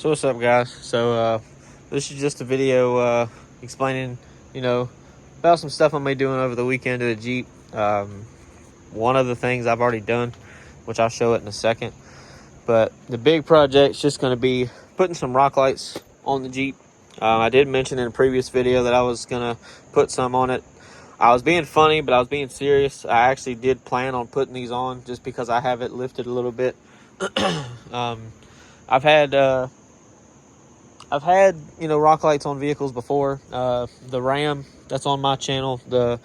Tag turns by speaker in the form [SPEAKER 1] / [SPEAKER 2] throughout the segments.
[SPEAKER 1] So what's up, guys? This is just a video explaining, about some stuff I'm gonna be doing over the weekend to the Jeep. One of the things I've already done, which I'll show it in a second. But the big project's just gonna be putting some rock lights on the Jeep. I did mention in a previous video that I was gonna put some on it. I was being funny, but I was being serious. I actually did plan on putting these on just because I have it lifted a little bit. I've had rock lights on vehicles before. The Ram that's on my channel, the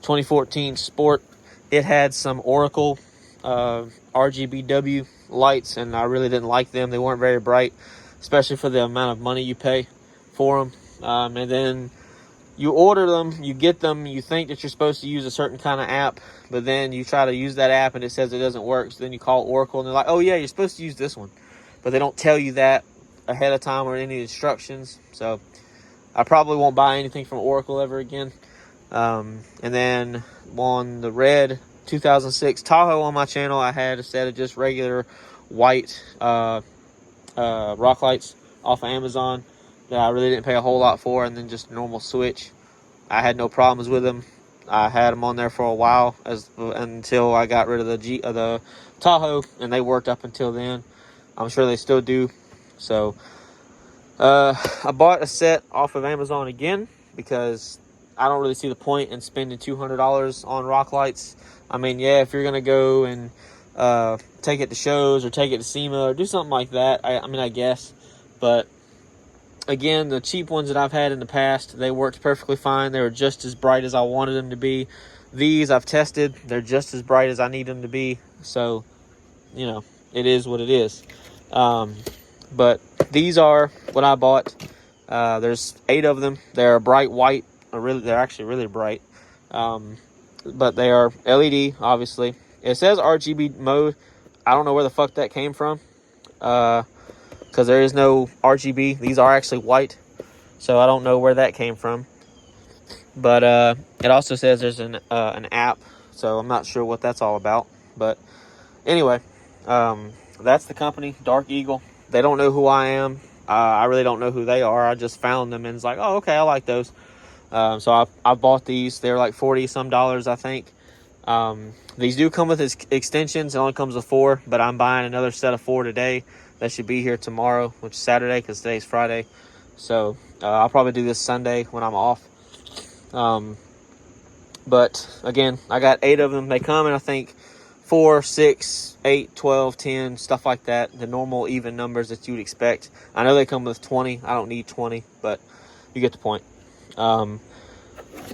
[SPEAKER 1] 2014 Sport, it had some Oracle RGBW lights, and I really didn't like them. They weren't very bright, especially for the amount of money you pay for them. And then you order them, you get them, you think that you're supposed to use a certain kind of app, but then you try to use that app and it says it doesn't work. So then you call Oracle and they're like, oh yeah, you're supposed to use this one. But they don't tell you that ahead of time or any instructions. So I probably won't buy anything from Oracle ever again. And then on the red 2006 Tahoe on my channel, I had a set of just regular white rock lights off of Amazon that I really didn't pay a whole lot for, and then just a normal switch. I had no problems with them. I had them on there for a while until I got rid of the Tahoe, and they worked up until then. I'm sure they still do. So I bought a set off of Amazon again because I don't really see the point in spending $200 on rock lights. I mean, yeah, if you're gonna go and take it to shows or take it to SEMA or do something like that, I guess. But again, the cheap ones that I've had in the past, they worked perfectly fine. They were just as bright as I wanted them to be. These I've tested. They're just as bright as I need them to be. So, it is what it is. But these are what I bought. There's 8 of them. They're bright white. They're actually really bright. But they are LED, obviously. It says RGB mode. I don't know where the fuck that came from. Because there is no RGB. These are actually white, so I don't know where that came from. But it also says there's an app, so I'm not sure what that's all about. But anyway, that's the company, Dark Eagle. They don't know who I am. I really don't know who they are. I just found them and it's like, oh, okay, I like those. So I bought these. They're like $40 some, I think. These do come with extensions. It only comes with 4, but I'm buying another set of 4 today. That should be here tomorrow, which is Saturday because today's Friday. So I'll probably do this Sunday when I'm off. But again, I got 8 of them. They come in, I think, 4, 6, 8, 12, 10, stuff like that. The normal even numbers that you would expect. I know they come with 20. I don't need 20, but you get the point.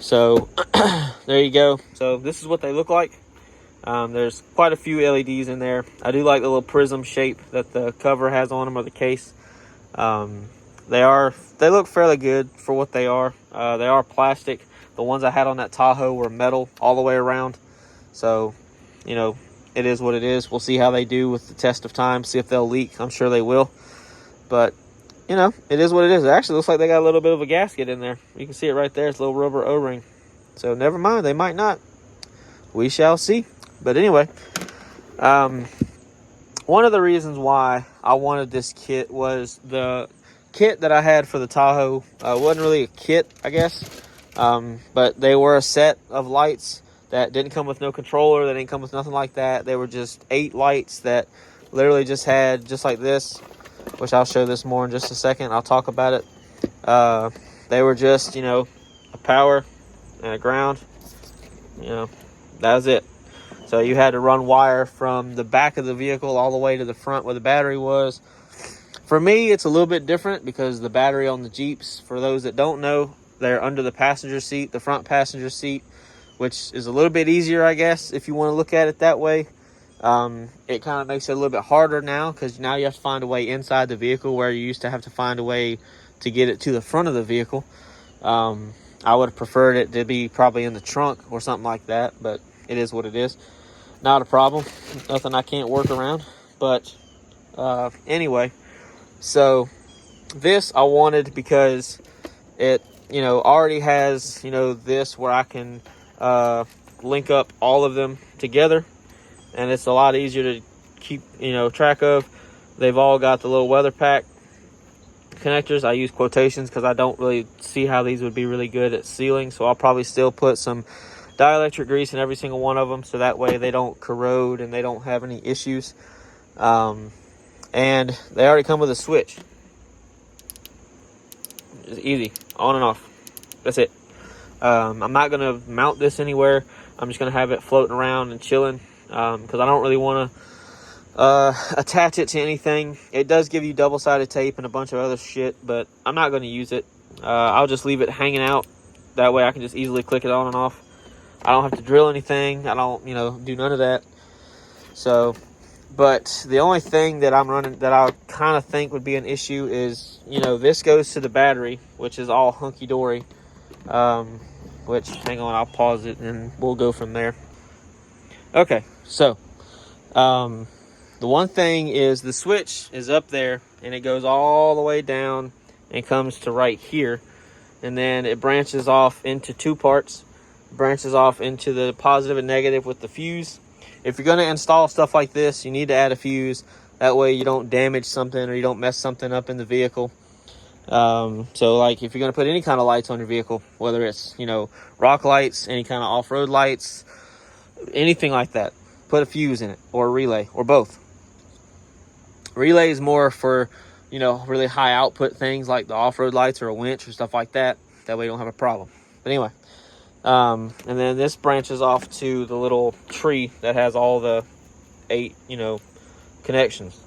[SPEAKER 1] So there you go. So this is what they look like. There's quite a few LEDs in there. I do like the little prism shape that the cover has on them, or the case. They look fairly good for what they are. They are plastic. The ones I had on that Tahoe were metal all the way around. So, it is what it is. We'll see how they do with the test of time, see if they'll leak. I'm sure they will. But, it is what it is. It actually looks like they got a little bit of a gasket in there. You can see it right there. It's a little rubber O-ring. So never mind. They might not. We shall see. But anyway, one of the reasons why I wanted this kit was the kit that I had for the Tahoe. Wasn't really a kit, I guess. But they were a set of lights that didn't come with no controller. They didn't come with nothing like that. They were just 8 lights that literally just had, just like this, which I'll show this more in just a second. I'll talk about it. They were just, a power and a ground. That was it. So you had to run wire from the back of the vehicle all the way to the front where the battery was. For me, it's a little bit different because the battery on the Jeeps, for those that don't know, they're under the passenger seat, the front passenger seat, which is a little bit easier, I guess, if you want to look at it that way. It kind of makes it a little bit harder now because now you have to find a way inside the vehicle where you used to have to find a way to get it to the front of the vehicle. I would have preferred it to be probably in the trunk or something like that, but it is what it is. Not a problem. Nothing I can't work around. But anyway, so this I wanted because it, already has, this where I can link up all of them together. And it's a lot easier to keep, track of. They've all got the little weather pack connectors. I use quotations because I don't really see how these would be really good at sealing. So I'll probably still put some dielectric grease in every single one of them, so that way they don't corrode and they don't have any issues. And they already come with a switch. It's easy, on and off. That's it. I'm not going to mount this anywhere. I'm just going to have it floating around and chilling, because I don't really want to attach it to anything. It does give you double-sided tape and a bunch of other shit, but I'm not going to use it. I'll just leave it hanging out. That way I can just easily click it on and off. I don't have to drill anything. I don't, do none of that. So, but the only thing that I'm running that I kind of think would be an issue is, this goes to the battery, which is all hunky-dory. Which, hang on, I'll pause it and we'll go from there. Okay, so, the one thing is the switch is up there and it goes all the way down and comes to right here. And then it branches off into two parts. Branches off into the positive and negative with the fuse. If you're going to install stuff like this, you need to add a fuse. That way you don't damage something or you don't mess something up in the vehicle. So like if you're going to put any kind of lights on your vehicle, whether it's, rock lights, any kind of off-road lights, anything like that, put a fuse in it, or a relay, or both. Relay is more for, really high output things like the off-road lights or a winch or stuff like that. That way you don't have a problem. But anyway, and then this branches off to the little tree that has all the 8, connections.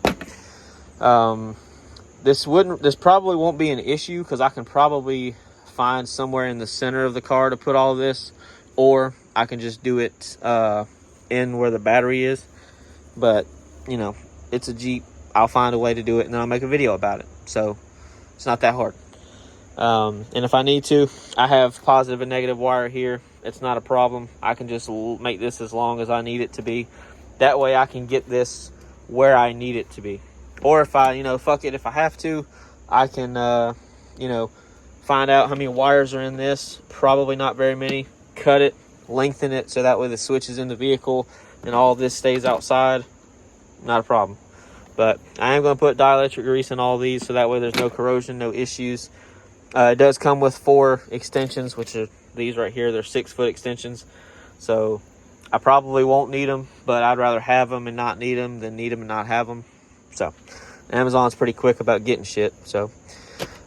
[SPEAKER 1] This probably won't be an issue because I can probably find somewhere in the center of the car to put all this, or I can just do it in where the battery is. But it's a Jeep. I'll find a way to do it and then I'll make a video about it. So it's not that hard. And if I need to, I have positive and negative wire here. It's not a problem. I can just make this as long as I need it to be. That way I can get this where I need it to be. Or if I, fuck it, if I have to, I can, find out how many wires are in this. Probably not very many. Cut it, lengthen it, so that way the switch is in the vehicle and all this stays outside. Not a problem. But I am going to put dielectric grease in all these, so that way there's no corrosion, no issues. It does come with 4 extensions, which are these right here. They're 6-foot extensions. So I probably won't need them, but I'd rather have them and not need them than need them and not have them. So Amazon's pretty quick about getting shit. So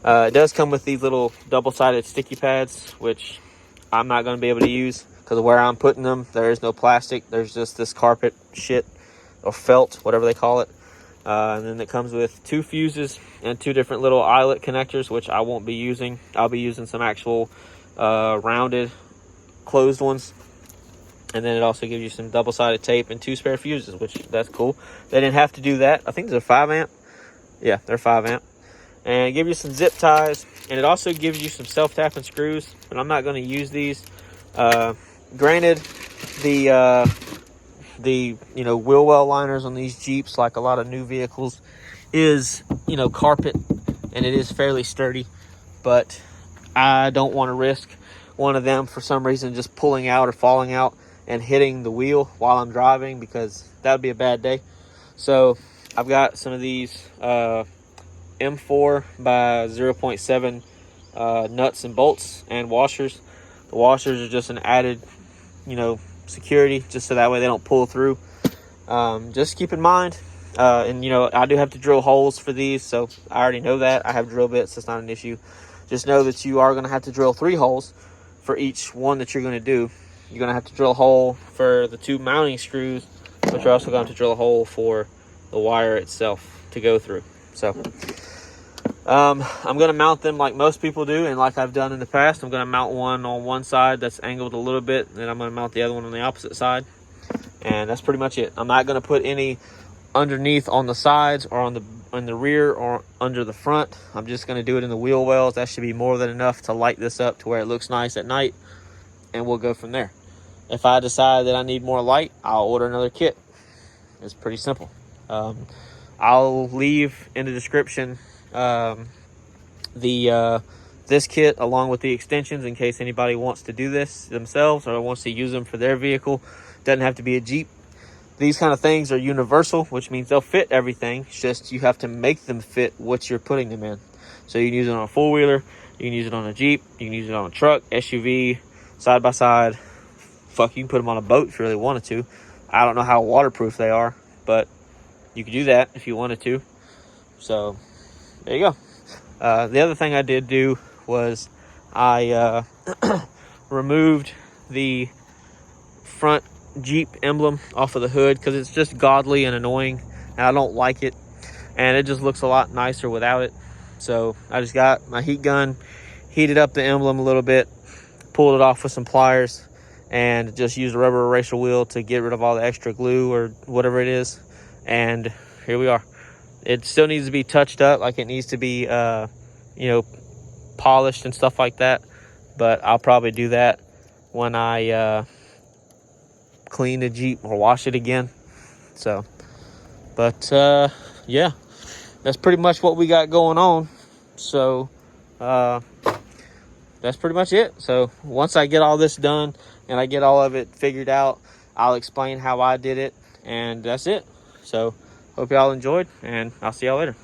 [SPEAKER 1] it does come with these little double-sided sticky pads, which I'm not going to be able to use because of where I'm putting them. There is no plastic. There's just this carpet shit or felt, whatever they call it. And then it comes with 2 fuses and 2 different little eyelet connectors, which I won't be using. I'll be using some actual rounded closed ones. And then it also gives you some double-sided tape and 2 spare fuses, which that's cool. They didn't have to do that. I think they're 5 amp. Yeah, they're 5 amp. And give you some zip ties. And it also gives you some self-tapping screws. But I'm not going to use these. Granted, the wheel well liners on these Jeeps, like a lot of new vehicles, is carpet, and it is fairly sturdy, but I don't want to risk one of them for some reason just pulling out or falling out and hitting the wheel while I'm driving, because that would be a bad day. So I've got some of these M4 by 0.7 nuts and bolts and washers. The washers are just an added security, just so that way they don't pull through. Just keep in mind, and I do have to drill holes for these, so I already know that. I have drill bits, that's not an issue. Just know that you are going to have to drill 3 holes for each one that you're going to do. You're going to have to drill a hole for the 2 mounting screws, but you're also going to drill a hole for the wire itself to go through. So I'm going to mount them like most people do, and like I've done in the past. I'm going to mount one on one side that's angled a little bit, and then I'm going to mount the other one on the opposite side. And that's pretty much it. I'm not going to put any underneath on the sides or on the rear or under the front. I'm just going to do it in the wheel wells. That should be more than enough to light this up to where it looks nice at night, and we'll go from there. If I decide that I need more light, I'll order another kit. It's pretty simple. I'll leave in the description this kit along with the extensions in case anybody wants to do this themselves or wants to use them for their vehicle. Doesn't have to be a Jeep. These kind of things are universal, which means they'll fit everything. It's just you have to make them fit what you're putting them in. So you can use it on a four-wheeler, you can use it on a Jeep, you can use it on a truck, SUV, side by side. Fuck, you can put them on a boat if you really wanted to. I don't know how waterproof they are, but you could do that if you wanted to. So there you go. The other thing I did do was I removed the front Jeep emblem off of the hood because it's just godly and annoying, and I don't like it, and it just looks a lot nicer without it. So I just got my heat gun, heated up the emblem a little bit, pulled it off with some pliers, and just used a rubber eraser wheel to get rid of all the extra glue or whatever it is. And here we are. It still needs to be touched up, like it needs to be polished and stuff like that, but I'll probably do that when I clean the Jeep or wash it again. So but yeah, that's pretty much what we got going on. So that's pretty much it. So once I get all this done and I get all of it figured out, I'll explain how I did it, and that's it. So hope y'all enjoyed, and I'll see y'all later.